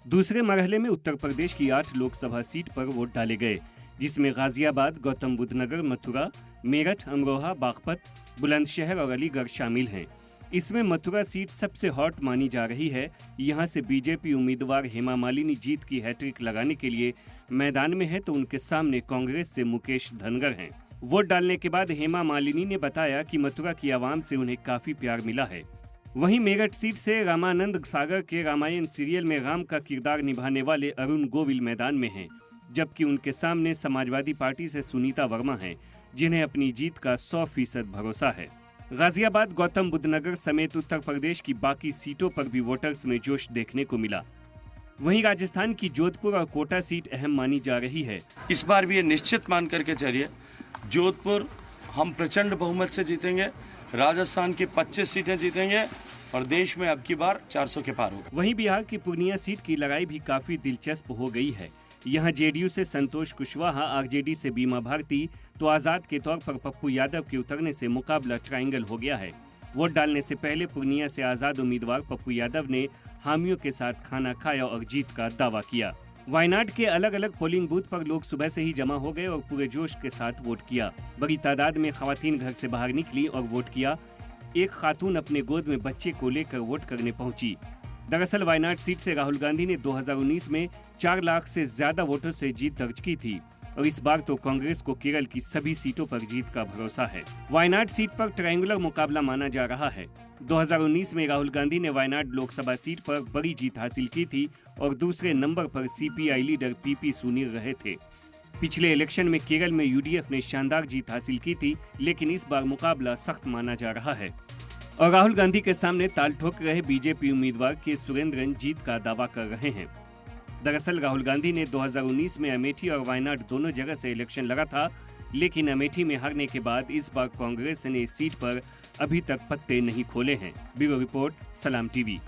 दूसरे मरहले में उत्तर प्रदेश की 8 लोकसभा सीट पर वोट डाले गए, जिसमें गाजियाबाद, गौतम बुद्ध नगर, मथुरा, मेरठ, अमरोहा, बागपत, बुलंदशहर और अलीगढ़ शामिल हैं। इसमें मथुरा सीट सबसे हॉट मानी जा रही है। यहां से बीजेपी उम्मीदवार हेमा मालिनी जीत की हैट्रिक लगाने के लिए मैदान में है, तो उनके सामने कांग्रेस से मुकेश धनगर हैं। वोट डालने के बाद हेमा मालिनी ने बताया कि मथुरा की आवाम से उन्हें काफी प्यार मिला है। वहीं मेरठ सीट से रामानंद सागर के रामायण सीरियल में राम का किरदार निभाने वाले अरुण गोविल मैदान में हैं, जबकि उनके सामने समाजवादी पार्टी से सुनीता वर्मा हैं, जिन्हें अपनी जीत का 100% भरोसा है। गाजियाबाद, गौतम बुद्ध नगर समेत उत्तर प्रदेश की बाकी सीटों पर भी वोटर्स में जोश देखने को मिला। वहीं राजस्थान की जोधपुर और कोटा सीट अहम मानी जा रही है। इस बार भी ये निश्चित मान करके चलिए, जोधपुर हम प्रचंड बहुमत से जीतेंगे, राजस्थान की 25 सीटें जीतेंगे और देश में अब की बार 400 के पार होगा। वहीं बिहार की पूर्णिया सीट की लड़ाई भी काफी दिलचस्प हो गई है। यहां जेडीयू से संतोष कुशवाहा, आरजेडी से बीमा भारती, तो आजाद के तौर पर पप्पू यादव के उतरने से मुकाबला ट्रायंगल हो गया है। वोट डालने से पहले पूर्णिया से आजाद उम्मीदवार पप्पू यादव ने हामियों के साथ खाना खाया और जीत का दावा किया। वायनाड के अलग अलग पोलिंग बूथ पर लोग सुबह से ही जमा हो गए और पूरे जोश के साथ वोट किया। बड़ी तादाद में खवातीन घर से बाहर निकली और वोट किया। एक खातून अपने गोद में बच्चे को लेकर वोट करने पहुंची। दरअसल वायनाड सीट से राहुल गांधी ने 2019 में 4 लाख से ज्यादा वोटों से जीत दर्ज की थी और इस बार तो कांग्रेस को केरल की सभी सीटों पर जीत का भरोसा है। वायनाड सीट पर ट्रायंगुलर मुकाबला माना जा रहा है। 2019 में राहुल गांधी ने वायनाड लोकसभा सीट पर बड़ी जीत हासिल की थी और दूसरे नंबर पर सीपीआई लीडर पीपी सुनील रहे थे। पिछले इलेक्शन में केरल में यूडीएफ ने शानदार जीत हासिल की थी, लेकिन इस बार मुकाबला सख्त माना जा रहा है और राहुल गांधी के सामने ताल ठोक रहे बीजेपी उम्मीदवार के सुरेंद्रन जीत का दावा कर रहे हैं। दरअसल राहुल गांधी ने 2019 में अमेठी और वायनाड दोनों जगह से इलेक्शन लड़ा था, लेकिन अमेठी में हारने के बाद इस बार कांग्रेस ने इस सीट पर अभी तक पत्ते नहीं खोले हैं। ब्यूरो रिपोर्ट, सलाम टीवी।